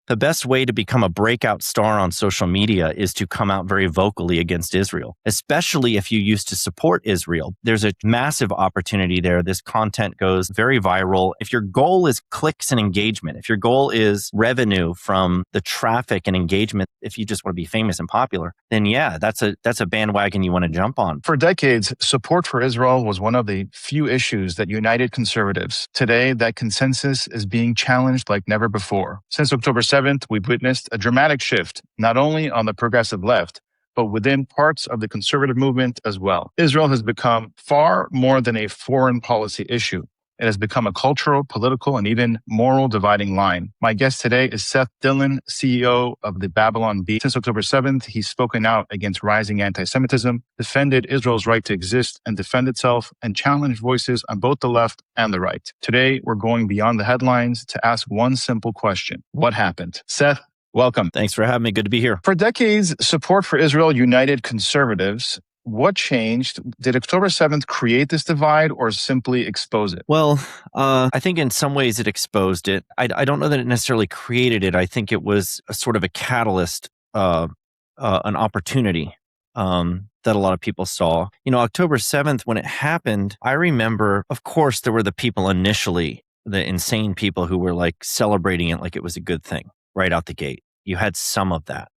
the best way to become a breakout star on social media is to come out very vocally against Israel, especially if you used to support Israel. There's a massive opportunity there. This content goes very viral. If your goal is clicks and engagement, if your goal is revenue from the traffic and engagement, if you just want to be famous and popular, then yeah, that's a bandwagon you want to jump on. For decades, support for Israel was one of the few issues that united conservatives. Today, that consensus is being challenged like never before. Since October 7th, we've witnessed a dramatic shift, not only on the progressive left, but within parts of the conservative movement as well. Israel has become far more than a foreign policy issue. It has become a cultural, political, and even moral dividing line. My guest today is Seth Dillon, CEO of the Babylon Bee. Since October 7th, he's spoken out against rising anti-Semitism, defended Israel's right to exist and defend itself, and challenged voices on both the left and the right. Today, we're going beyond the headlines to ask one simple question. What happened? Seth, welcome. Thanks for having me. Good to be here. For decades, support for Israel united conservatives. What changed? Did October 7th create this divide or simply expose it? Well, I think in some ways it exposed it. I don't know that it necessarily created it. I think it was a sort of a catalyst, an opportunity that a lot of people saw. You know, October 7th, when it happened, I remember, of course, there were the people initially, the insane people who were like celebrating it like it was a good thing right out the gate. You had some of that.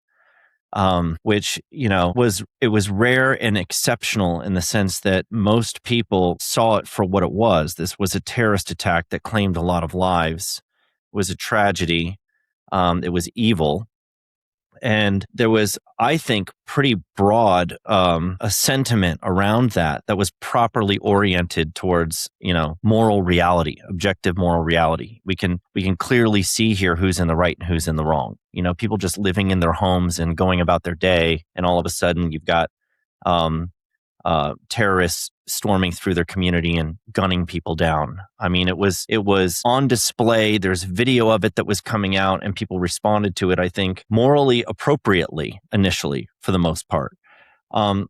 Which, you know, was rare and exceptional in the sense that most people saw it for what it was. This was a terrorist attack that claimed a lot of lives. It was a tragedy. It was evil. And there was, I think, pretty broad a sentiment around that was properly oriented towards, you know, moral reality, objective moral reality. We can clearly see here who's in the right and who's in the wrong. You know, people just living in their homes and going about their day, and all of a sudden you've got terrorists storming through their community and gunning people down. I mean, it was on display. There's video of it that was coming out, and people responded to it, I think, morally appropriately initially, for the most part.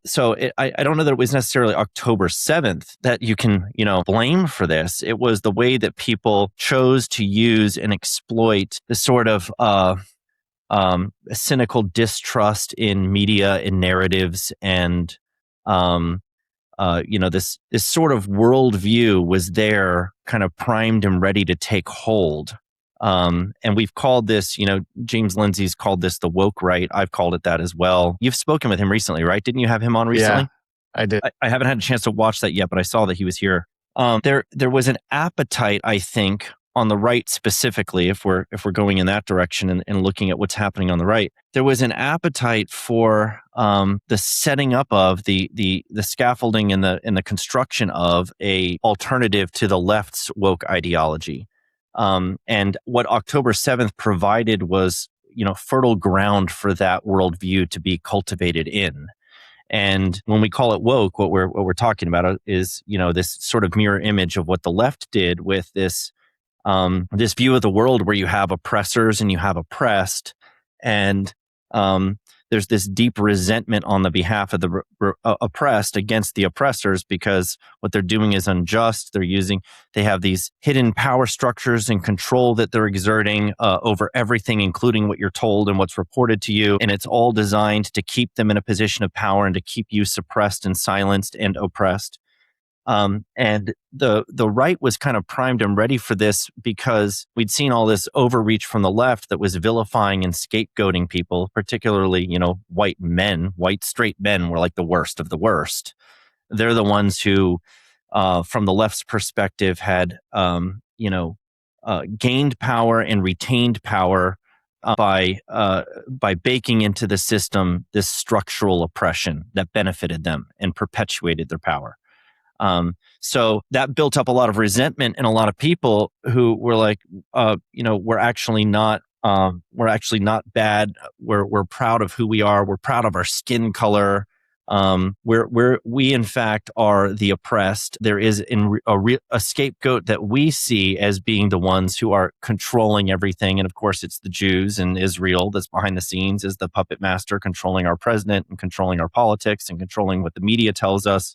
So I don't know that it was necessarily October 7th that you can, you know, blame for this. It was the way that people chose to use and exploit the sort of cynical distrust in media and narratives, and you know, this sort of worldview was there, kind of primed and ready to take hold. And we've called this, you know, James Lindsay's called this the woke right. I've called it that as well. You've spoken with him recently, right? Didn't you have him on recently? Yeah, I did. I haven't had a chance to watch that yet, but I saw that he was here. There was an appetite, I think, on the right specifically, if we're going in that direction and looking at what's happening on the right, there was an appetite for the setting up of the scaffolding and the construction of a alternative to the left's woke ideology. And what October 7th provided was, you know, fertile ground for that worldview to be cultivated in. And when we call it woke, what we're talking about is, you know, this sort of mirror image of what the left did with this view of the world where you have oppressors and you have oppressed, and there's this deep resentment on the behalf of the oppressed against the oppressors, because what they're doing is unjust. They have these hidden power structures and control that they're exerting over everything, including what you're told and what's reported to you. And it's all designed to keep them in a position of power and to keep you suppressed and silenced and oppressed. And the right was kind of primed and ready for this, because we'd seen all this overreach from the left that was vilifying and scapegoating people, particularly, you know, white straight men were like the worst of the worst. They're the ones who, from the left's perspective, had, gained power and retained power by baking into the system this structural oppression that benefited them and perpetuated their power. So that built up a lot of resentment in a lot of people who were like, we're actually not bad. We're proud of who we are. We're proud of our skin color. We in fact are the oppressed. There is a scapegoat that we see as being the ones who are controlling everything. And of course, it's the Jews and Israel that's behind the scenes, is the puppet master controlling our president and controlling our politics and controlling what the media tells us.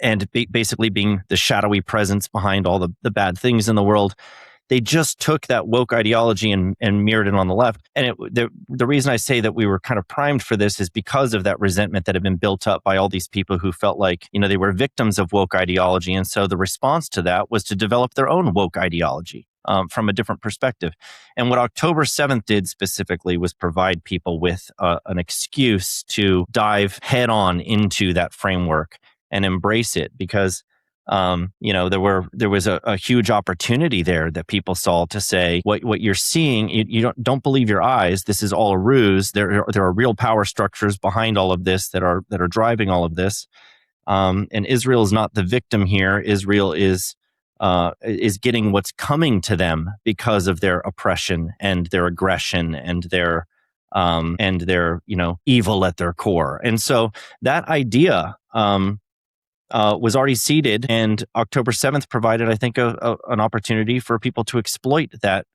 And basically being the shadowy presence behind all the bad things in the world. they just took that woke ideology and mirrored it on the left. And the reason I say that we were kind of primed for this is because of that resentment that had been built up by all these people who felt like, they were victims of woke ideology. And so the response to that was to develop their own woke ideology from a different perspective. And what October 7th did specifically was provide people with an excuse to dive head on into that framework and embrace it, because there was a huge opportunity there that people saw to say, what you're seeing, you don't believe your eyes. This is all a ruse. There are real power structures behind all of this that are driving all of this. And Israel is not the victim here. Israel is getting what's coming to them because of their oppression and their aggression and their evil at their core. And so that idea was already seeded, and October 7th provided, I think, an opportunity for people to exploit that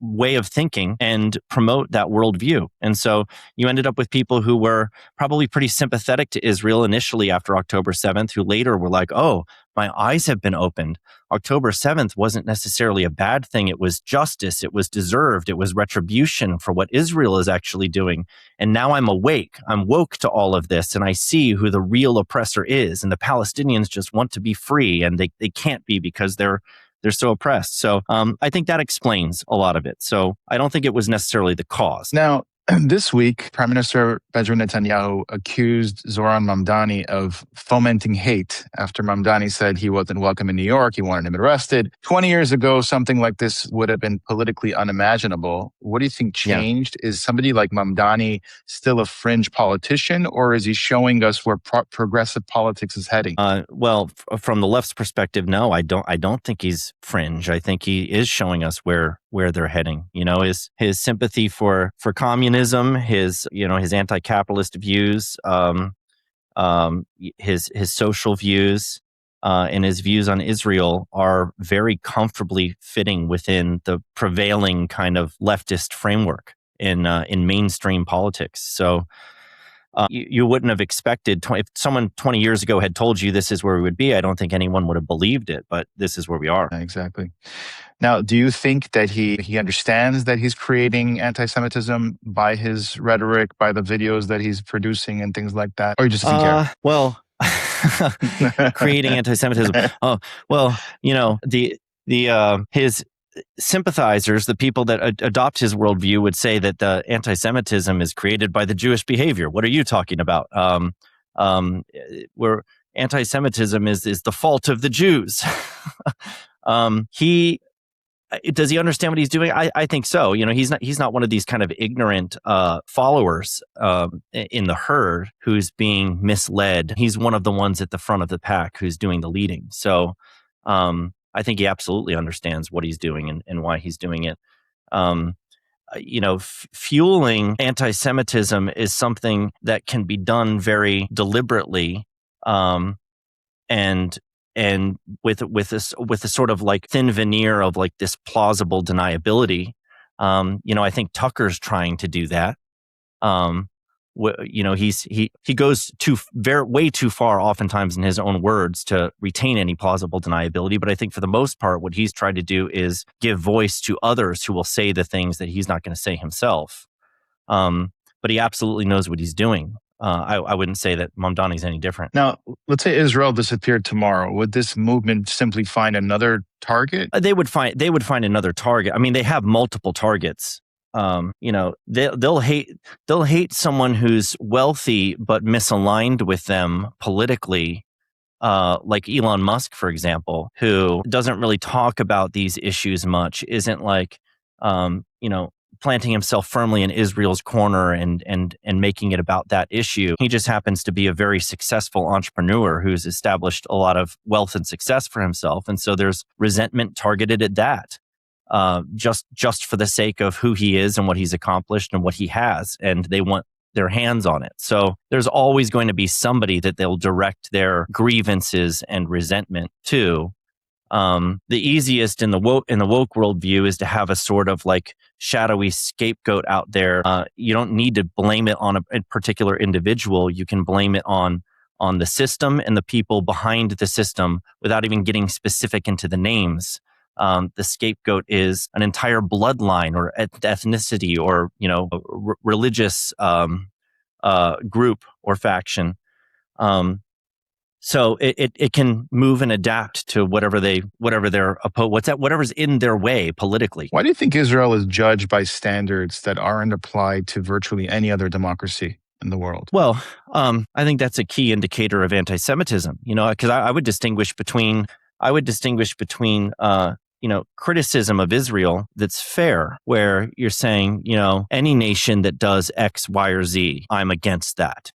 way of thinking and promote that worldview. And so you ended up with people who were probably pretty sympathetic to Israel initially after October 7th, who later were like, oh, my eyes have been opened. October 7th wasn't necessarily a bad thing. It was justice. It was deserved. It was retribution for what Israel is actually doing. And now I'm awake. I'm woke to all of this, and I see who the real oppressor is. And the Palestinians just want to be free, and they can't be because they're so oppressed. So I think that explains a lot of it. So I don't think it was necessarily the cause. Now, this week, Prime Minister Benjamin Netanyahu accused Zohran Mamdani of fomenting hate after Mamdani said he wasn't welcome in New York. He wanted him arrested. 20 years ago, something like this would have been politically unimaginable. What do you think changed? Yeah. Is somebody like Mamdani still a fringe politician, or is he showing us where progressive politics is heading? Well, from the left's perspective, no, I don't think he's fringe. I think he is showing us where they're heading. His sympathy for communism, his anti-capitalist views, his social views, and his views on Israel are very comfortably fitting within the prevailing kind of leftist framework in mainstream politics. So you wouldn't have expected, if someone 20 years ago had told you this is where we would be, I don't think anyone would have believed it, but this is where we are. Exactly. Now, do you think that he understands that he's creating anti-Semitism by his rhetoric, by the videos that he's producing and things like that? Or he just doesn't care? Well, creating anti-Semitism. Oh, well, his sympathizers, the people that adopt his worldview, would say that the anti-Semitism is created by the Jewish behavior. What are you talking about? Where anti-Semitism is the fault of the Jews. Does he understand what he's doing? I think so. He's not one of these kind of ignorant followers in the herd who's being misled. He's one of the ones at the front of the pack who's doing the leading. So I think he absolutely understands what he's doing and why he's doing it. Fueling anti-Semitism is something that can be done very deliberately, and with a sort of like thin veneer of like this plausible deniability. I think Tucker's trying to do that. He goes way too far, oftentimes in his own words, to retain any plausible deniability. But I think for the most part, what he's tried to do is give voice to others who will say the things that he's not going to say himself. But he absolutely knows what he's doing. I wouldn't say that Mamdani's any different. Now, let's say Israel disappeared tomorrow. Would this movement simply find another target? They would find another target. I mean, they have multiple targets. They'll hate someone who's wealthy but misaligned with them politically, like Elon Musk, for example, who doesn't really talk about these issues much, isn't like, planting himself firmly in Israel's corner and making it about that issue. He just happens to be a very successful entrepreneur who's established a lot of wealth and success for himself. And so there's resentment targeted at that. Just for the sake of who he is and what he's accomplished and what he has, and they want their hands on it. So there's always going to be somebody that they'll direct their grievances and resentment to. The easiest in the woke worldview is to have a sort of like shadowy scapegoat out there. You don't need to blame it on a particular individual. You can blame it on the system and the people behind the system without even getting specific into the names. the scapegoat is an entire bloodline or ethnicity or religious group or faction. So it can move and adapt to whatever's in their way politically. Why do you think Israel is judged by standards that aren't applied to virtually any other democracy in the world? Well, I think that's a key indicator of anti-Semitism. Because I would distinguish between criticism of Israel that's fair, where you're saying, any nation that does X, Y, or Z, I'm against that.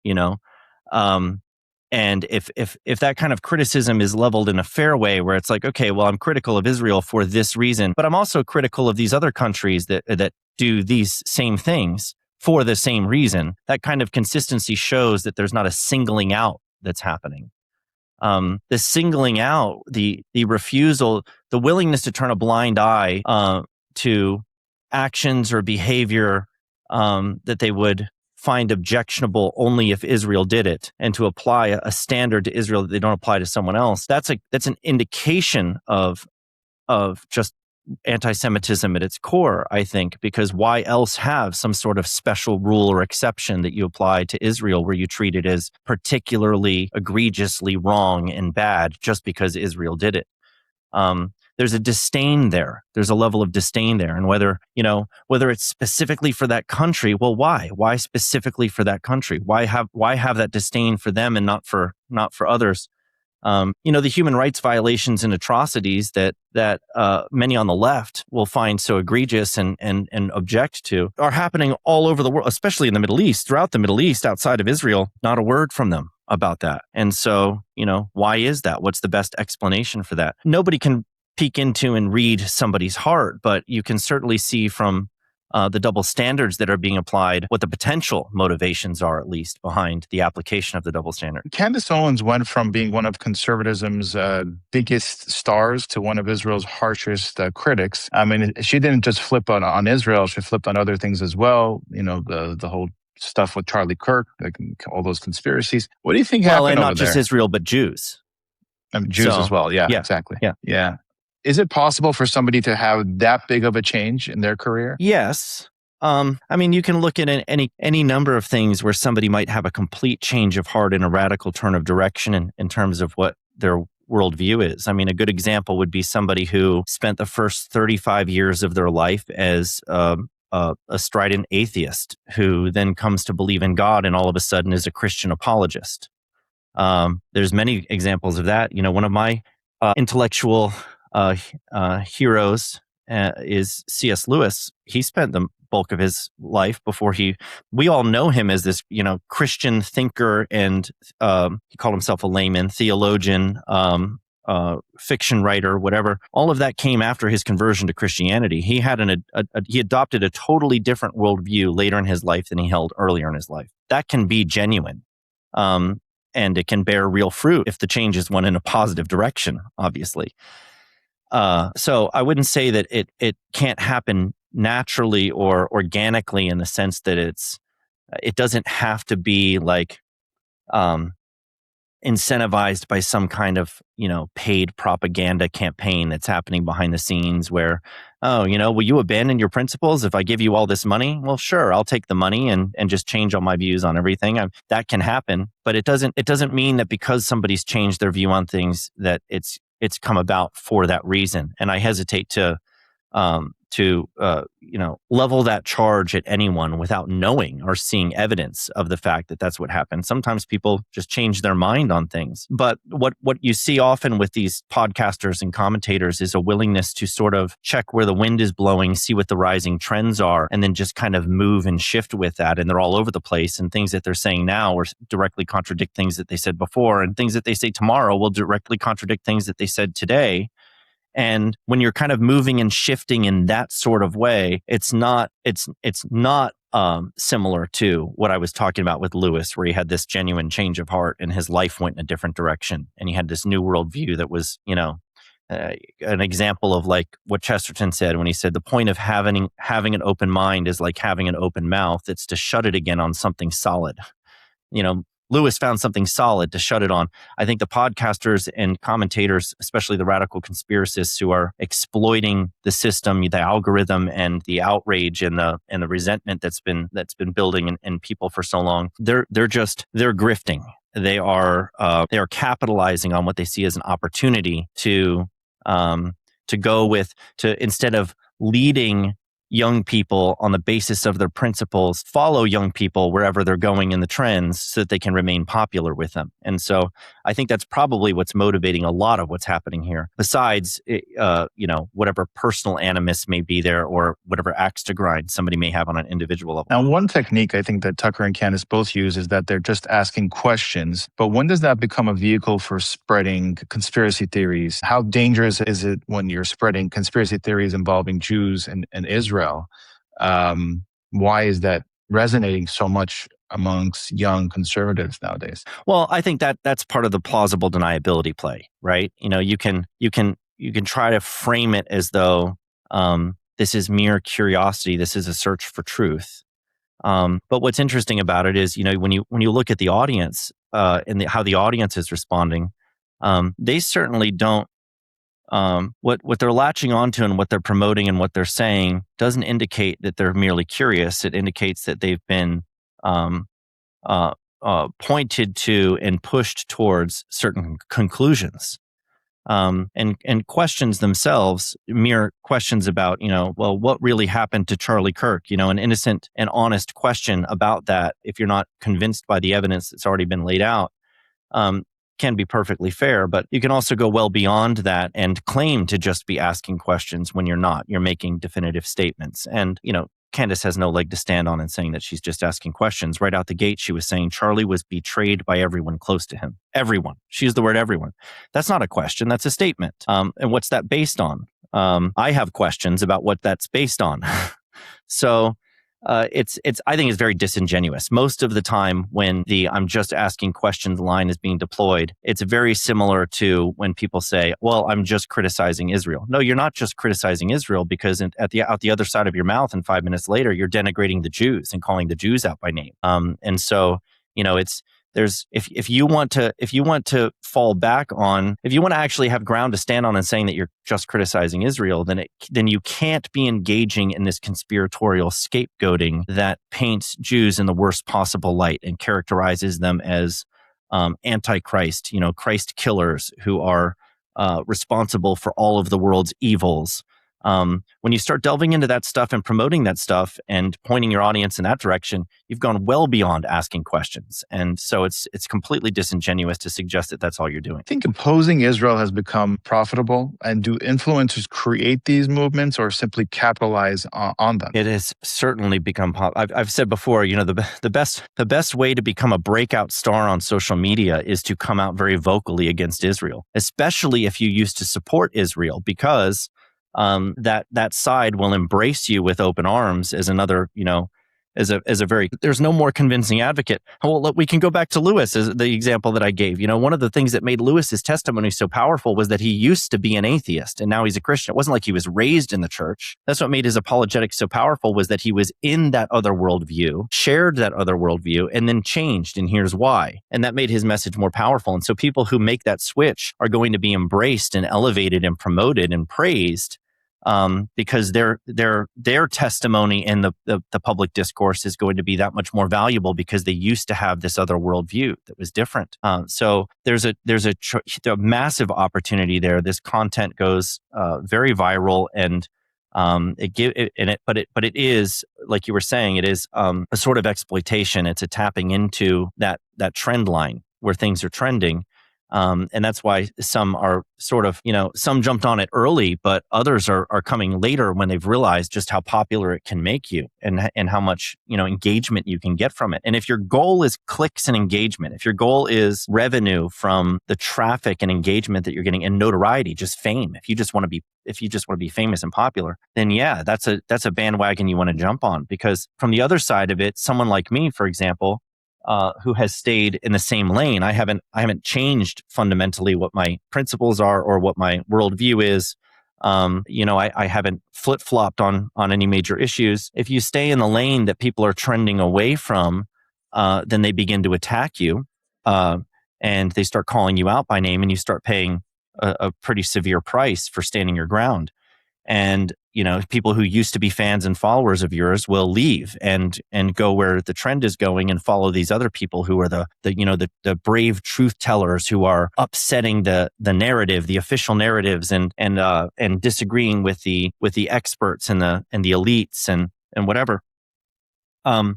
And if that kind of criticism is leveled in a fair way, where it's like, okay, well, I'm critical of Israel for this reason, but I'm also critical of these other countries that do these same things for the same reason, that kind of consistency shows that there's not a singling out that's happening. The singling out, the refusal, the willingness to turn a blind eye to actions or behavior that they would find objectionable only if Israel did it, and to apply a standard to Israel that they don't apply to someone else. That's an indication of just anti-Semitism at its core, I think, because why else have some sort of special rule or exception that you apply to Israel where you treat it as particularly egregiously wrong and bad just because Israel did it? There's a disdain there. There's a level of disdain there. And whether it's specifically for that country, well, why? Why specifically for that country? Why have that disdain for them and not for others? The human rights violations and atrocities that many on the left will find so egregious and object to are happening all over the world, especially in the Middle East, throughout the Middle East, outside of Israel. Not a word from them about that. And so, why is that? What's the best explanation for that? Nobody can peek into and read somebody's heart, but you can certainly see from the double standards that are being applied what the potential motivations are, at least, behind the application of the double standard. Candace Owens went from being one of conservatism's biggest stars to one of Israel's harshest critics. I mean, she didn't just flip on Israel, she flipped on other things as well. The whole stuff with Charlie Kirk, like all those conspiracies. What do you think happened over there? Well, and not just Israel, but Jews. Jews as well. Yeah, exactly. Yeah. Is it possible for somebody to have that big of a change in their career? Yes. You can look at any number of things where somebody might have a complete change of heart and a radical turn of direction in terms of what their worldview is. I mean, a good example would be somebody who spent the first 35 years of their life as a strident atheist who then comes to believe in God and all of a sudden is a Christian apologist. There's many examples of that. One of my intellectual heroes is C.S. Lewis. He spent the bulk of his life before we all know him as this, Christian thinker, and he called himself a layman, theologian, fiction writer, whatever. All of that came after his conversion to Christianity. He had he adopted a totally different worldview later in his life than he held earlier in his life. That can be genuine. And it can bear real fruit if the change is one in a positive direction, obviously. So I wouldn't say that it can't happen naturally or organically in the sense that it doesn't have to be like incentivized by some kind of paid propaganda campaign that's happening behind the scenes where, will you abandon your principles if I give you all this money? Well, sure, I'll take the money and just change all my views on everything. That can happen, but it doesn't mean that because somebody's changed their view on things that it's come about for that reason. And I hesitate to level that charge at anyone without knowing or seeing evidence of the fact that that's what happened. Sometimes people just change their mind on things. But what you see often with these podcasters and commentators is a willingness to sort of check where the wind is blowing, see what the rising trends are, and then just kind of move and shift with that. And they're all over the place, and things that they're saying now will directly contradict things that they said before, and things that they say tomorrow will directly contradict things that they said today. And when you're kind of moving and shifting in that sort of way, it's not similar to what I was talking about with Lewis, where he had this genuine change of heart and his life went in a different direction. And he had this new worldview that was, an example of like what Chesterton said when he said, the point of having an open mind is like having an open mouth. It's to shut it again on something solid. Lewis found something solid to shut it on. I think the podcasters and commentators, especially the radical conspiracists who are exploiting the system, the algorithm, and the outrage and the resentment that's been building in people for so long, they're grifting. They are capitalizing on what they see as an opportunity to instead of leading young people on the basis of their principles, follow young people wherever they're going in the trends so that they can remain popular with them. And so I think that's probably what's motivating a lot of what's happening here. Besides, whatever personal animus may be there or whatever axe to grind somebody may have on an individual level. Now, one technique I think that Tucker and Candace both use is that they're just asking questions. But when does that become a vehicle for spreading conspiracy theories? How dangerous is it when you're spreading conspiracy theories involving Jews and Israel? Why is that resonating so much amongst young conservatives nowadays? Well, I think that's part of the plausible deniability play, right? You can try to frame it as though this is mere curiosity, this is a search for truth. But what's interesting about it is, when you look at the audience and how the audience is responding, they certainly don't. What they're latching onto and what they're promoting and what they're saying doesn't indicate that they're merely curious. It indicates that they've been pointed to and pushed towards certain conclusions. And questions themselves, mere questions about, what really happened to Charlie Kirk? An innocent and honest question about that, if you're not convinced by the evidence that's already been laid out, can be perfectly fair. But you can also go well beyond that and claim to just be asking questions when you're not. You're making definitive statements. And, Candace has no leg to stand on in saying that she's just asking questions. Right out the gate, she was saying Charlie was betrayed by everyone close to him. Everyone. She used the word everyone. That's not a question. That's a statement. And what's that based on? I have questions about what that's based on. So I think it's very disingenuous. Most of the time when the "I'm just asking questions" line is being deployed, it's very similar to when people say, well, I'm just criticizing Israel. No, you're not just criticizing Israel, because out the other side of your mouth and 5 minutes later, you're denigrating the Jews and calling the Jews out by name. And so, if you want to fall back on, if you want to actually have ground to stand on and saying that you're just criticizing Israel, then you can't be engaging in this conspiratorial scapegoating that paints Jews in the worst possible light and characterizes them as antichrist, Christ killers who are responsible for all of the world's evils. When you start delving into that stuff and promoting that stuff and pointing your audience in that direction, you've gone well beyond asking questions. And so it's completely disingenuous to suggest that that's all you're doing. I think opposing Israel has become profitable. And do influencers create these movements or simply capitalize on them? It has certainly become I've said before, the best way to become a breakout star on social media is to come out very vocally against Israel, especially if you used to support Israel, because that side will embrace you with open arms as another, as a very, there's no more convincing advocate. Well, look, we can go back to Lewis as the example that I gave. One of the things that made Lewis's testimony so powerful was that he used to be an atheist and now he's a Christian. It wasn't like he was raised in the church. That's what made his apologetics so powerful, was that he was in that other worldview, shared that other worldview, and then changed. And here's why. And that made his message more powerful. And so people who make that switch are going to be embraced and elevated and promoted and praised, because their testimony in the public discourse is going to be that much more valuable, because they used to have this other worldview that was different. So there's a massive opportunity there. This content goes very viral, and but it is, like you were saying, it is a sort of exploitation. It's a tapping into that trend line where things are trending. And that's why some are sort of, some jumped on it early, but others are coming later when they've realized just how popular it can make you and how much, engagement you can get from it. And if your goal is clicks and engagement, if your goal is revenue from the traffic and engagement that you're getting and notoriety, just fame, if you just want to be famous and popular, then yeah, that's a bandwagon you want to jump on. Because from the other side of it, someone like me, for example, who has stayed in the same lane. I haven't changed fundamentally what my principles are or what my worldview is. I haven't flip-flopped on any major issues. If you stay in the lane that people are trending away from, then they begin to attack you. and they start calling you out by name, and you start paying a pretty severe price for standing your ground. And people who used to be fans and followers of yours will leave and go where the trend is going and follow these other people who are the brave truth tellers who are upsetting the narrative, the official narratives, and disagreeing with the experts and the elites and whatever.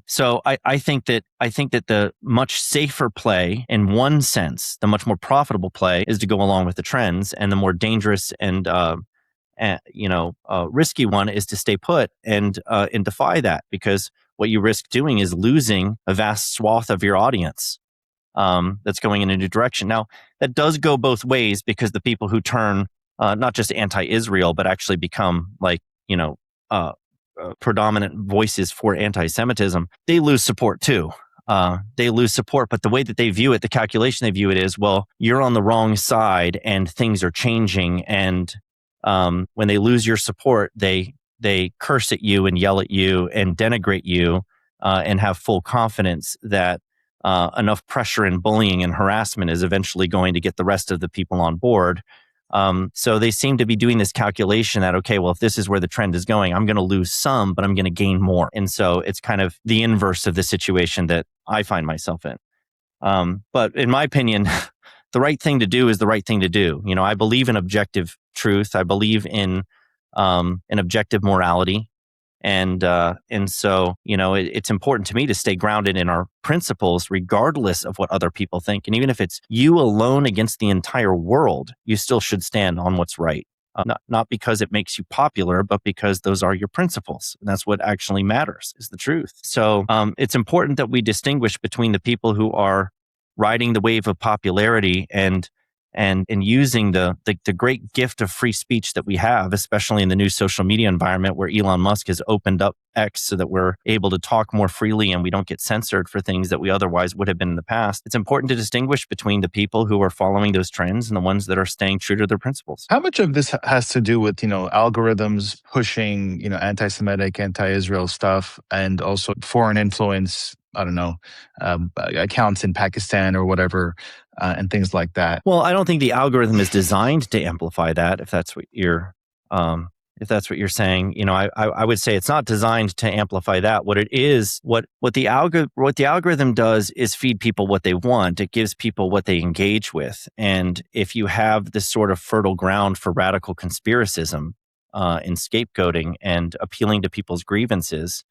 So I think that the much safer play, in one sense, the much more profitable play, is to go along with the trends, and the more dangerous and risky one is to stay put and defy that, because what you risk doing is losing a vast swath of your audience that's going in a new direction. Now, that does go both ways, because the people who turn not just anti-Israel, but actually become predominant voices for anti-Semitism, they lose support too. They lose support, but the way that they view it, the calculation they view it is, well, you're on the wrong side and things are changing. And when they lose your support, they curse at you and yell at you and denigrate you and have full confidence that enough pressure and bullying and harassment is eventually going to get the rest of the people on board. So they seem to be doing this calculation that, okay, well, if this is where the trend is going, I'm going to lose some, but I'm going to gain more. And so it's kind of the inverse of the situation that I find myself in. But in my opinion, the right thing to do is the right thing to do. I believe in objective truth. I believe in objective morality. And so, it's important to me to stay grounded in our principles, regardless of what other people think. And even if it's you alone against the entire world, you still should stand on what's right. Not because it makes you popular, but because those are your principles. And that's what actually matters, is the truth. So it's important that we distinguish between the people who are riding the wave of popularity and using the great gift of free speech that we have, especially in the new social media environment where Elon Musk has opened up X so that we're able to talk more freely and we don't get censored for things that we otherwise would have been in the past. It's important to distinguish between the people who are following those trends and the ones that are staying true to their principles. How much of this has to do with, algorithms pushing, anti-Semitic, anti-Israel stuff, and also foreign influence, I don't know, accounts in Pakistan or whatever, and things like that? Well, I don't think the algorithm is designed to amplify that, if that's what you're saying. I would say it's not designed to amplify that. What it is, what the algorithm does is feed people what they want. It gives people what they engage with. And if you have this sort of fertile ground for radical conspiracism and scapegoating and appealing to people's grievances,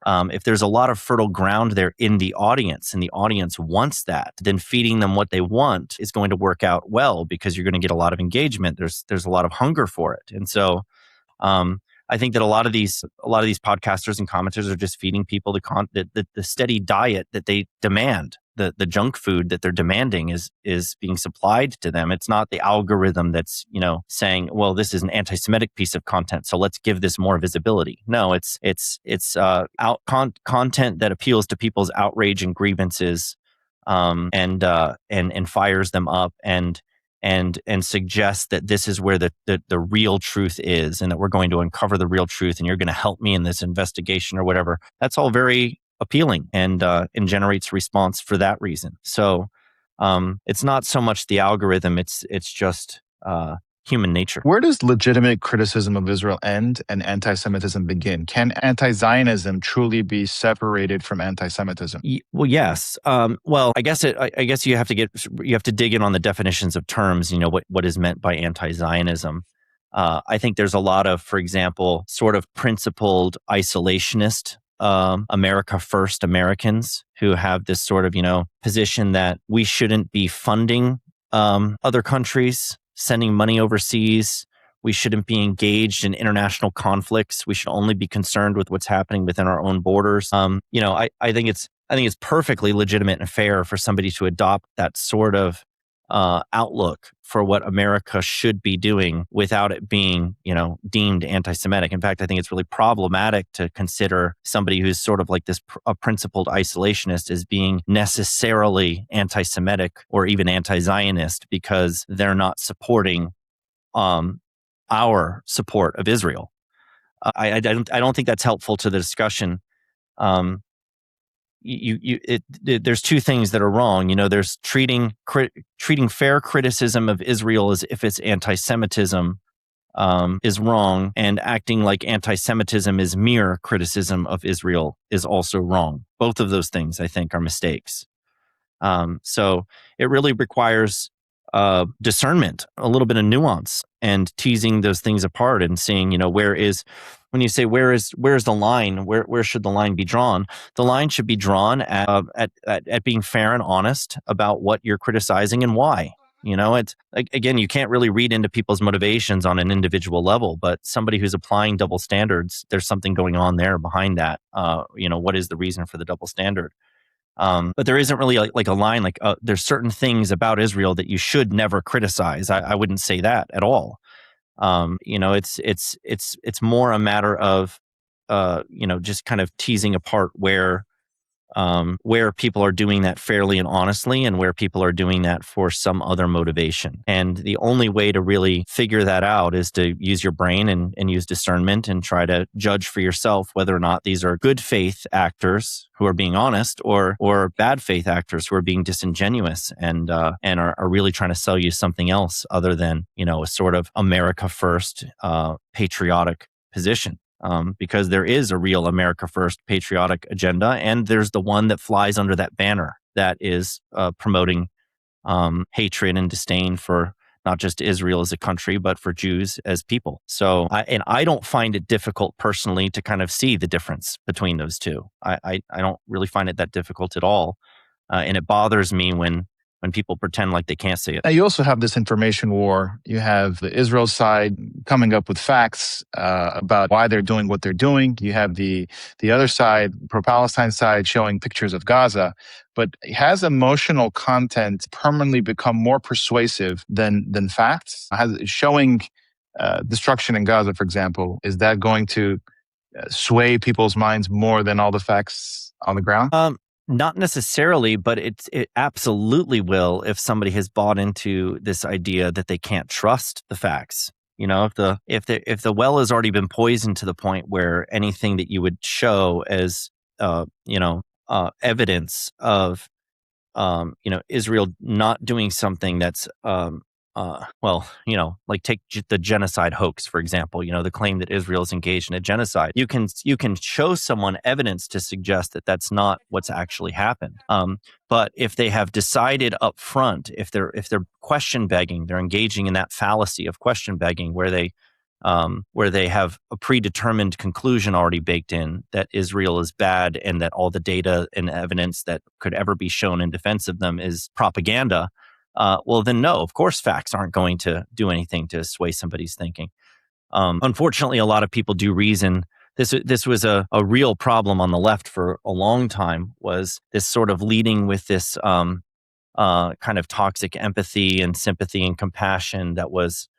if there's a lot of fertile ground there in the audience and the audience wants that, then feeding them what they want is going to work out well, because you're going to get a lot of engagement. There's a lot of hunger for it. And so I think that a lot of these podcasters and commenters are just feeding people the steady diet that they demand. The junk food that they're demanding is being supplied to them. It's not the algorithm that's saying, well, this is an anti-Semitic piece of content, so let's give this more visibility. No, it's content that appeals to people's outrage and grievances, and fires them up and suggests that this is where the real truth is, and that we're going to uncover the real truth, and you're going to help me in this investigation or whatever. That's all very appealing and generates response for that reason. So it's not so much the algorithm; it's just human nature. Where does legitimate criticism of Israel end and anti-Semitism begin? Can anti-Zionism truly be separated from anti-Semitism? Well, yes. Well, I guess you have to dig in on the definitions of terms. What is meant by anti-Zionism. I think there's a lot of, for example, sort of principled isolationist America First Americans who have this sort of position that we shouldn't be funding other countries, sending money overseas. We shouldn't be engaged in international conflicts. We should only be concerned with what's happening within our own borders. I think it's perfectly legitimate and fair for somebody to adopt that sort of outlook for what America should be doing without it being, deemed anti-Semitic. In fact, I think it's really problematic to consider somebody who's sort of like a principled isolationist as being necessarily anti-Semitic or even anti-Zionist, because they're not supporting our support of Israel. I don't think that's helpful to the discussion. there's two things that are wrong. There's treating fair criticism of Israel as if it's anti-Semitism is wrong, and acting like anti-Semitism is mere criticism of Israel is also wrong. Both of those things, I think, are mistakes. So it really requires discernment, a little bit of nuance, and teasing those things apart and seeing, when you say where's the line, where should the line be drawn? The line should be drawn at being fair and honest about what you're criticizing and why. It's again, you can't really read into people's motivations on an individual level, but somebody who's applying double standards, there's something going on there behind that. What is the reason for the double standard? But there isn't really like a line, there's certain things about Israel that you should never criticize. I wouldn't say that at all. It's more a matter of, just kind of teasing apart where people are doing that fairly and honestly, and where people are doing that for some other motivation. And the only way to really figure that out is to use your brain and use discernment and try to judge for yourself whether or not these are good faith actors who are being honest, or bad faith actors who are being disingenuous and are really trying to sell you something else other than, a sort of America first patriotic position. Because there is a real America First patriotic agenda, and there's the one that flies under that banner that is promoting hatred and disdain for not just Israel as a country, but for Jews as people. So, I don't find it difficult personally to kind of see the difference between those two. I don't really find it that difficult at all, and it bothers me when people pretend like they can't see it. Now, you also have this information war. You have the Israel side coming up with facts about why they're doing what they're doing. You have the other side, pro-Palestine side, showing pictures of Gaza. But has emotional content permanently become more persuasive than facts? Showing destruction in Gaza, for example, is that going to sway people's minds more than all the facts on the ground? Not necessarily, but it absolutely will if somebody has bought into this idea that they can't trust the facts. If the well has already been poisoned to the point where anything that you would show as evidence of Israel not doing something that's take the genocide hoax, for example, the claim that Israel is engaged in a genocide. You can show someone evidence to suggest that that's not what's actually happened. But if they have decided up front, if they're question begging, they're engaging in that fallacy of question begging, where they have a predetermined conclusion already baked in that Israel is bad and that all the data and evidence that could ever be shown in defense of them is propaganda. Well, then no, of course, facts aren't going to do anything to sway somebody's thinking. Unfortunately, a lot of people do reason. This was a real problem on the left for a long time, was this sort of leading with this kind of toxic empathy and sympathy and compassion that was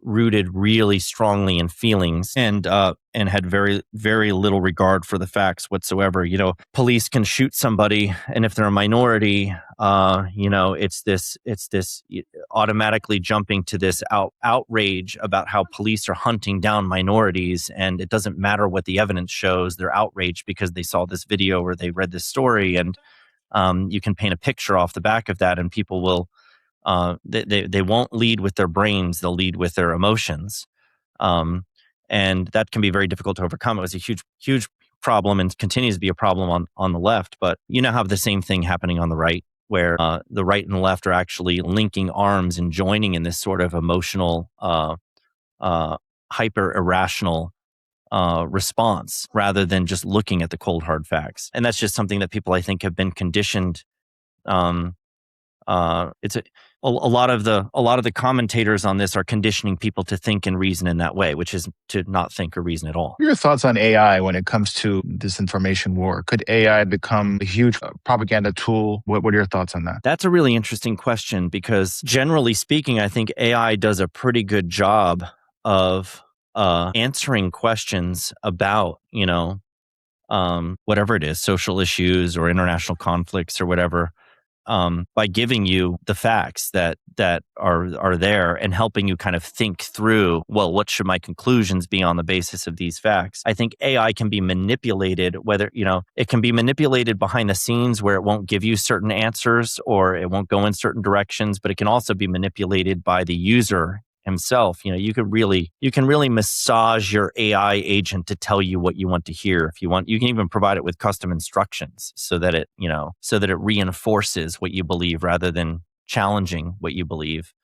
rooted really strongly in feelings and had very, very little regard for the facts whatsoever. Police can shoot somebody, and if they're a minority, it's this automatically jumping to this outrage about how police are hunting down minorities, and it doesn't matter what the evidence shows. They're outraged because they saw this video or they read this story, and you can paint a picture off the back of that, and people will. They won't lead with their brains; they'll lead with their emotions, and that can be very difficult to overcome. It was a huge problem, and continues to be a problem on the left. But have the same thing happening on the right, where the right and the left are actually linking arms and joining in this sort of emotional, hyper irrational response, rather than just looking at the cold hard facts. And that's just something that people, I think, have been conditioned. It's a lot of the commentators on this are conditioning people to think and reason in that way, which is to not think or reason at all. What are your thoughts on AI when it comes to this information war? Could AI become a huge propaganda tool? What are your thoughts on that? That's a really interesting question, because generally speaking, I think AI does a pretty good job of answering questions about, whatever it is, social issues or international conflicts or whatever. by giving you the facts that are there and helping you kind of think through, well, what should my conclusions be on the basis of these facts? I think AI can be manipulated, whether, it can be manipulated behind the scenes where it won't give you certain answers or it won't go in certain directions, but it can also be manipulated by the user himself. You can really massage your AI agent to tell you what you want to hear. If you want, you can even provide it with custom instructions so that it reinforces what you believe rather than challenging what you believe,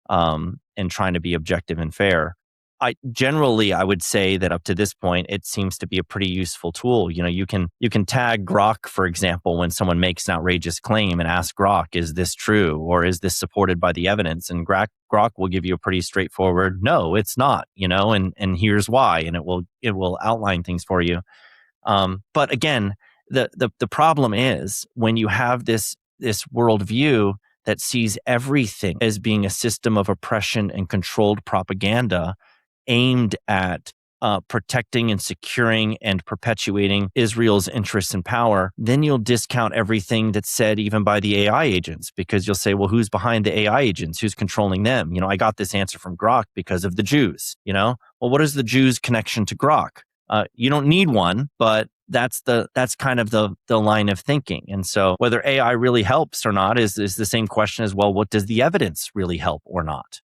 and trying to be objective and fair. I would say that up to this point, it seems to be a pretty useful tool. You can tag Grok, for example, when someone makes an outrageous claim and ask Grok, is this true or is this supported by the evidence? And Grok will give you a pretty straightforward, no, it's not, and here's why, and it will outline things for you. But again, the problem is when you have this worldview that sees everything as being a system of oppression and controlled propaganda aimed at protecting and securing and perpetuating Israel's interests and power, then you'll discount everything that's said even by the AI agents, because you'll say, well, who's behind the AI agents? Who's controlling them? I got this answer from Grok because of the Jews, Well, what is the Jews' connection to Grok? You don't need one, but that's kind of the line of thinking. And so whether AI really helps or not is the same question as, well, what does the evidence really help or not?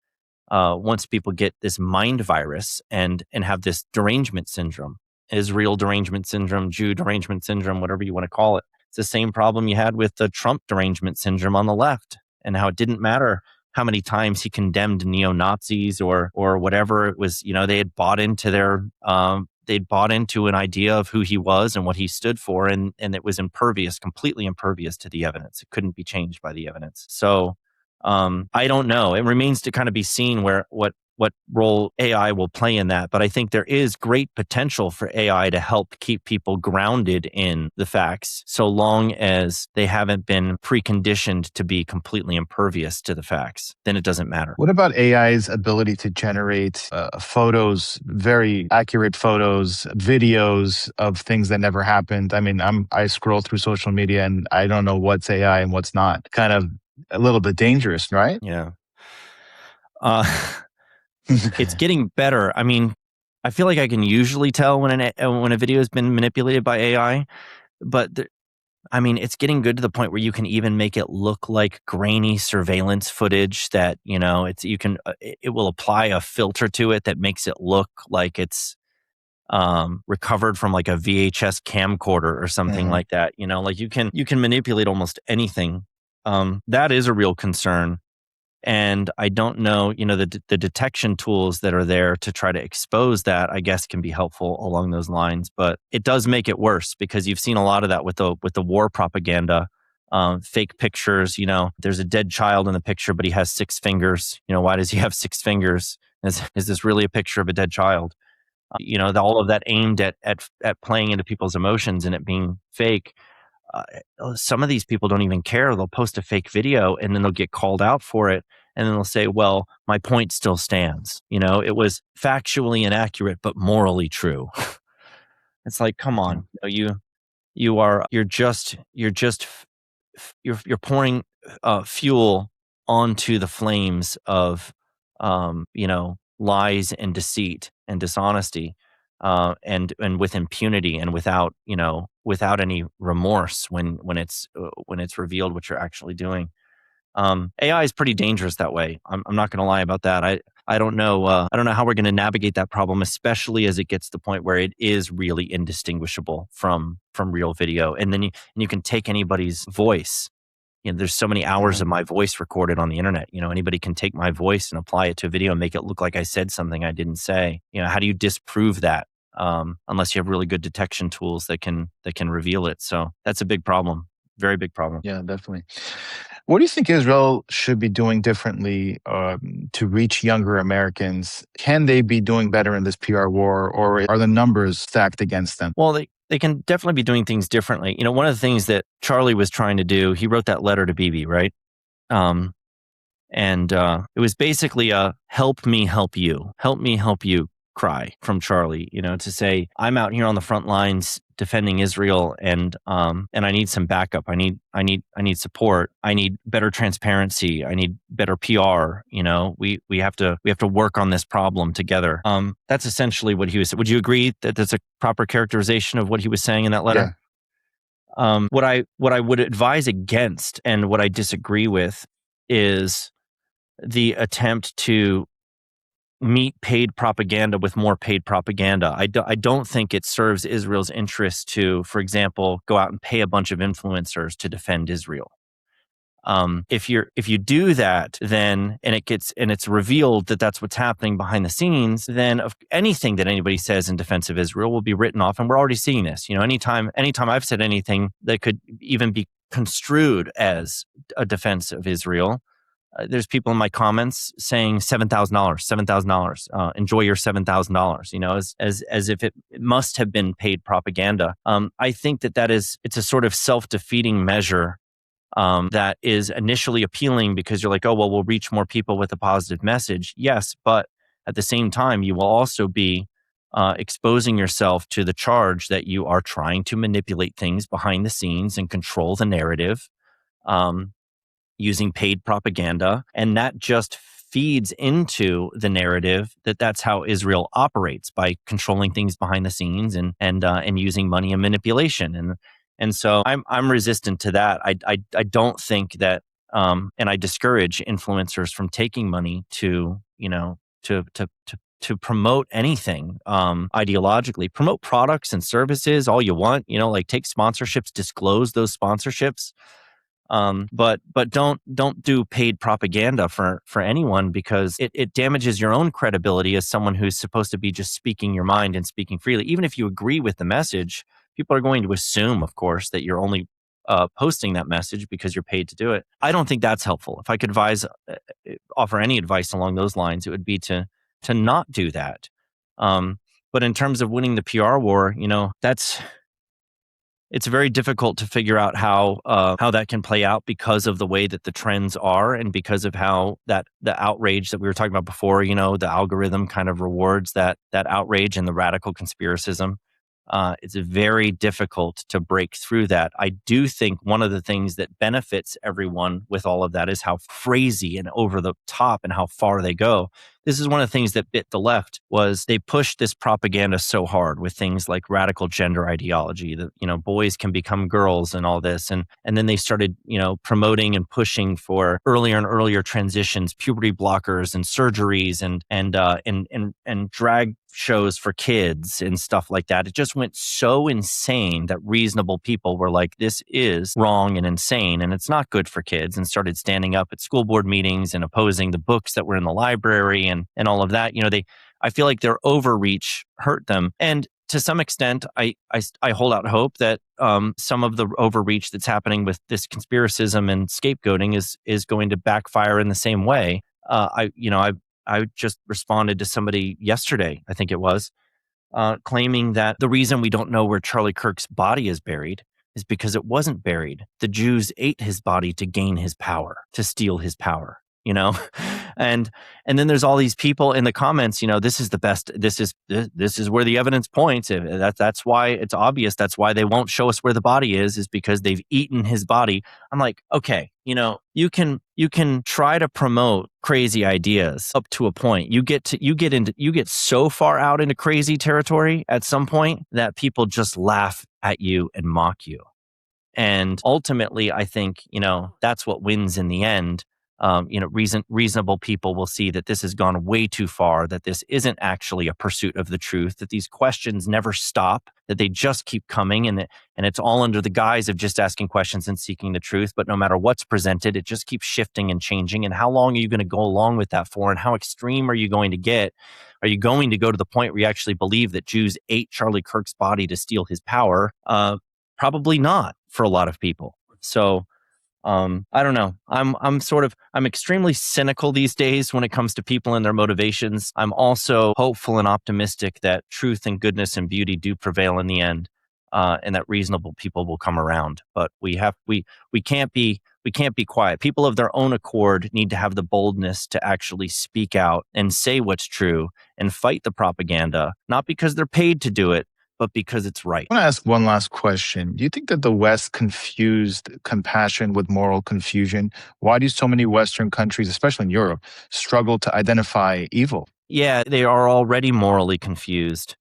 Once people get this mind virus and have this derangement syndrome, Israel derangement syndrome, Jew derangement syndrome, whatever you want to call it. It's the same problem you had with the Trump derangement syndrome on the left, and how it didn't matter how many times he condemned neo-Nazis or whatever it was. They had bought into they'd bought into an idea of who he was and what he stood for, and it was completely impervious to the evidence. It couldn't be changed by the evidence. So I don't know. It remains to kind of be seen what role AI will play in that. But I think there is great potential for AI to help keep people grounded in the facts, so long as they haven't been preconditioned to be completely impervious to the facts. Then it doesn't matter. What about AI's ability to generate photos, very accurate photos, videos of things that never happened? I mean, I scroll through social media and I don't know what's AI and what's not. Kind of a little bit dangerous, right? Yeah. It's getting better. I mean, I feel like I can usually tell when a video has been manipulated by AI, but it's getting good to the point where you can even make it look like grainy surveillance footage that, it will apply a filter to it that makes it look like it's recovered from like a VHS camcorder or something like that. Like you can manipulate almost anything. That is a real concern. And I don't know, the detection tools that are there to try to expose that, I guess, can be helpful along those lines. But it does make it worse, because you've seen a lot of that with the war propaganda, fake pictures. There's a dead child in the picture, but he has 6 fingers. Why does he have 6 fingers? Is this really a picture of a dead child? All of that aimed at playing into people's emotions and it being fake. Some of these people don't even care. They'll post a fake video and then they'll get called out for it. And then they'll say, well, my point still stands. It was factually inaccurate, but morally true. It's like, come on, you're pouring fuel onto the flames of, lies and deceit and dishonesty. And with impunity and without any remorse when it's revealed what you're actually doing. AI is pretty dangerous that way. I'm not going to lie about that. I don't know. I don't know how we're going to navigate that problem, especially as it gets to the point where it is really indistinguishable from real video. And then you can take anybody's voice. There's so many hours of my voice recorded on the internet. Anybody can take my voice and apply it to a video and make it look like I said something I didn't say. How do you disprove that? Unless you have really good detection tools that can reveal it. So that's a big problem. Very big problem. Yeah, definitely. What do you think Israel should be doing differently to reach younger Americans? Can they be doing better in this PR war, or are the numbers stacked against them? Well, they can definitely be doing things differently. One of the things that Charlie was trying to do, he wrote that letter to Bibi, right? And it was basically a help me help you. Help me help you cry from Charlie, to say, I'm out here on the front lines defending Israel, and I need some backup. I need support. I need better transparency. I need better PR. We have to work on this problem together. That's essentially what he was. Would you agree that that's a proper characterization of what he was saying in that letter? Yeah. What I would advise against, and what I disagree with, is the attempt to meet paid propaganda with more paid propaganda. I don't think it serves Israel's interest to, for example, go out and pay a bunch of influencers to defend Israel. If you do that, then and it's revealed that that's what's happening behind the scenes, then anything that anybody says in defense of Israel will be written off, and we're already seeing this. Anytime I've said anything that could even be construed as a defense of Israel, there's people in my comments saying $7,000. Enjoy your $7,000. As if it must have been paid propaganda. I think it's a sort of self-defeating measure that is initially appealing because you're like, oh well, we'll reach more people with a positive message. Yes, but at the same time, you will also be exposing yourself to the charge that you are trying to manipulate things behind the scenes and control the narrative. Using paid propaganda, and that just feeds into the narrative that that's how Israel operates, by controlling things behind the scenes and using money and manipulation. And so I'm resistant to that. I don't think that, and I discourage influencers from taking money to promote anything ideologically. Promote products and services all you want, like take sponsorships, disclose those sponsorships. But don't do paid propaganda for anyone, because it damages your own credibility as someone who's supposed to be just speaking your mind and speaking freely. Even if you agree with the message, people are going to assume, of course, that you're only posting that message because you're paid to do it. I don't think that's helpful. If I could offer any advice along those lines, it would be to not do that. But in terms of winning the PR war, it's very difficult to figure out how that can play out because of the way that the trends are, and because of how the outrage that we were talking about before, the algorithm kind of rewards that outrage and the radical conspiracism. It's very difficult to break through that. I do think one of the things that benefits everyone with all of that is how crazy and over the top and how far they go. This is one of the things that bit the left, was they pushed this propaganda so hard with things like radical gender ideology, that boys can become girls and all this, and then they started promoting and pushing for earlier and earlier transitions, puberty blockers and surgeries and drag shows for kids and stuff like that. It just went so insane that reasonable people were like, this is wrong and insane, and it's not good for kids, and started standing up at school board meetings and opposing the books that were in the library and all of that. I feel like their overreach hurt them. And to some extent, I hold out hope that some of the overreach that's happening with this conspiracism and scapegoating is going to backfire in the same way. I just responded to somebody yesterday, I think it was, claiming that the reason we don't know where Charlie Kirk's body is buried is because it wasn't buried. The Jews ate his body to gain his power, to steal his power. And then there's all these people in the comments, this is the best, this is where the evidence points. That's why it's obvious. That's why they won't show us where the body is because they've eaten his body. I'm like, okay, you can try to promote crazy ideas up to a point. You get so far out into crazy territory at some point that people just laugh at you and mock you. And ultimately, I think, that's what wins in the end. Reasonable people will see that this has gone way too far, that this isn't actually a pursuit of the truth, that these questions never stop, that they just keep coming, and it's all under the guise of just asking questions and seeking the truth. But no matter what's presented, it just keeps shifting and changing. And how long are you going to go along with that for? And how extreme are you going to get? Are you going to go to the point where you actually believe that Jews ate Charlie Kirk's body to steal his power? Probably not for a lot of people. So I don't know. I'm extremely cynical these days when it comes to people and their motivations. I'm also hopeful and optimistic that truth and goodness and beauty do prevail in the end. and that reasonable people will come around. But we can't be quiet. People of their own accord need to have the boldness to actually speak out and say what's true and fight the propaganda, not because they're paid to do it, but because it's right. I want to ask one last question. Do you think that the West confused compassion with moral confusion? Why do so many Western countries, especially in Europe, struggle to identify evil? Yeah, they are already morally confused.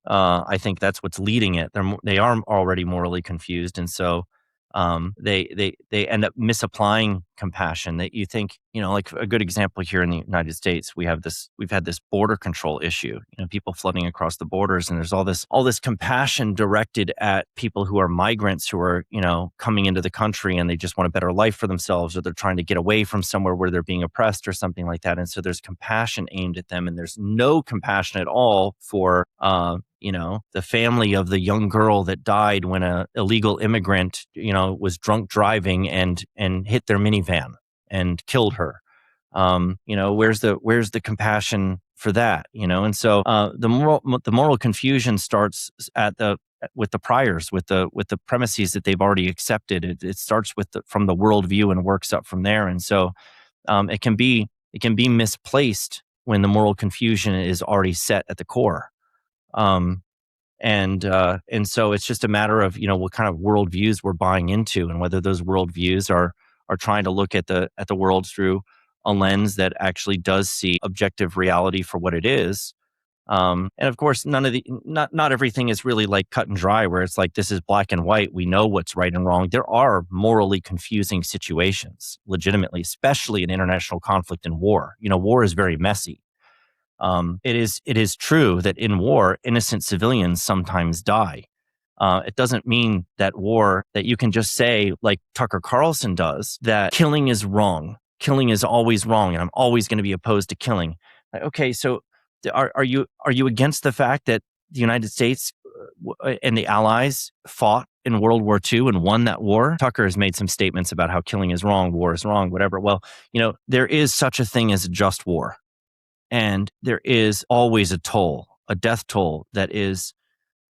I think that's what's leading it. They are already morally confused, and so they end up misapplying compassion. That you think, like a good example here in the United States, we've had this border control issue. People flooding across the borders, and there's all this compassion directed at people who are migrants who are coming into the country and they just want a better life for themselves, or they're trying to get away from somewhere where they're being oppressed or something like that. And so there's compassion aimed at them, and there's no compassion at all for the family of the young girl that died when a illegal immigrant, was drunk driving and hit their minivan and killed her. Where's the compassion for that? And so the moral confusion starts with the priors, with the premises that they've already accepted. It starts from the worldview and works up from there. And so it can be misplaced when the moral confusion is already set at the core. And so it's just a matter of what kind of worldviews we're buying into, and whether those worldviews are trying to look at the world through a lens that actually does see objective reality for what it is. And of course, not everything is really like cut and dry, where it's like this is black and white. We know what's right and wrong. There are morally confusing situations, legitimately, especially in international conflict and war. War is very messy. It is true that in war, innocent civilians sometimes die. It doesn't mean that you can just say, like Tucker Carlson does, that killing is wrong. Killing is always wrong, and I'm always going to be opposed to killing. Okay, so are you against the fact that the United States and the Allies fought in World War II and won that war? Tucker has made some statements about how killing is wrong, war is wrong, whatever. Well, there is such a thing as a just war. And there is always a death toll that is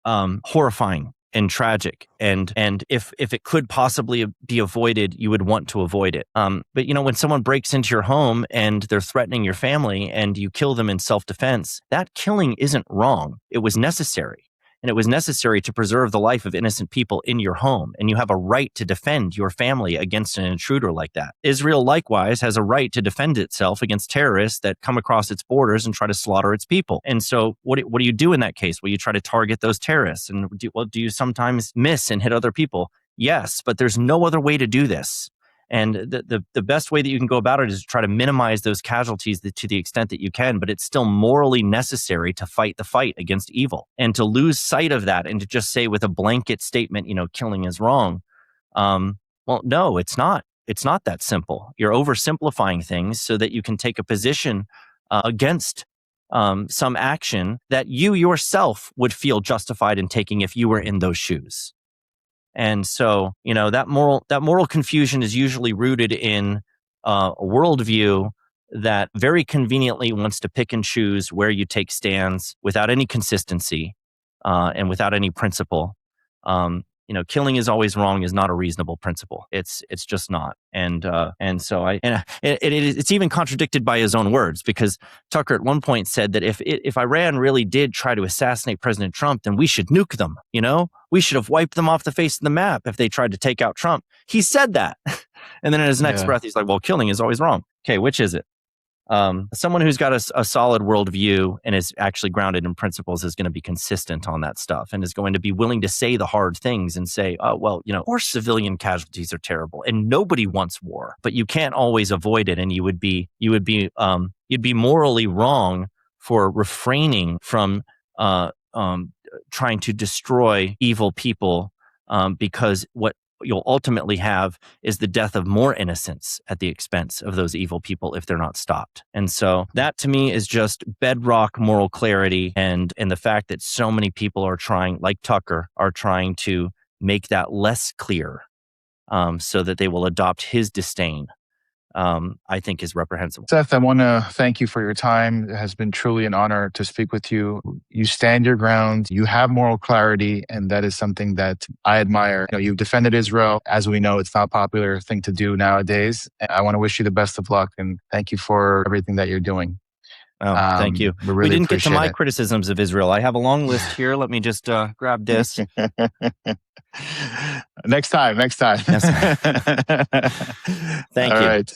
horrifying and tragic. And if it could possibly be avoided, you would want to avoid it. But when someone breaks into your home and they're threatening your family and you kill them in self-defense, that killing isn't wrong. It was necessary. And it was necessary to preserve the life of innocent people in your home. And you have a right to defend your family against an intruder like that. Israel, likewise, has a right to defend itself against terrorists that come across its borders and try to slaughter its people. And so what do you do in that case? Well, you try to target those terrorists. And do you sometimes miss and hit other people? Yes, but there's no other way to do this. And the best way that you can go about it is to try to minimize those casualties to the extent that you can, but it's still morally necessary to fight the fight against evil. And to lose sight of that and to just say with a blanket statement, killing is wrong. Well, no, it's not. It's not that simple. You're oversimplifying things so that you can take a position against some action that you yourself would feel justified in taking if you were in those shoes. And so, that moral confusion is usually rooted in a worldview that very conveniently wants to pick and choose where you take stands without any consistency and without any principle. Killing is always wrong is not a reasonable principle. It's just not. And so it's even contradicted by his own words, because Tucker at one point said that if Iran really did try to assassinate President Trump, then we should nuke them. We should have wiped them off the face of the map if they tried to take out Trump. He said that. And then in his next breath, he's like, well, killing is always wrong. Okay, which is it? Someone who's got a solid worldview and is actually grounded in principles is going to be consistent on that stuff and is going to be willing to say the hard things and say, of course civilian casualties are terrible and nobody wants war, but you can't always avoid it. And you'd be morally wrong for refraining from trying to destroy evil people, because what you'll ultimately have is the death of more innocents at the expense of those evil people if they're not stopped. And so that to me is just bedrock moral clarity, and the fact that so many people are trying, like Tucker, are trying to make that less clear, so that they will adopt his disdain I think is reprehensible. Seth, I want to thank you for your time. It has been truly an honor to speak with you. You stand your ground. You have moral clarity, and that is something that I admire. You've defended Israel. As we know, it's not a popular thing to do nowadays. I want to wish you the best of luck, and thank you for everything that you're doing. Oh, thank you. We didn't get to my it. criticisms of Israel. I have a long list here. Let me just grab this. Next time. Yes. Thank you. All right.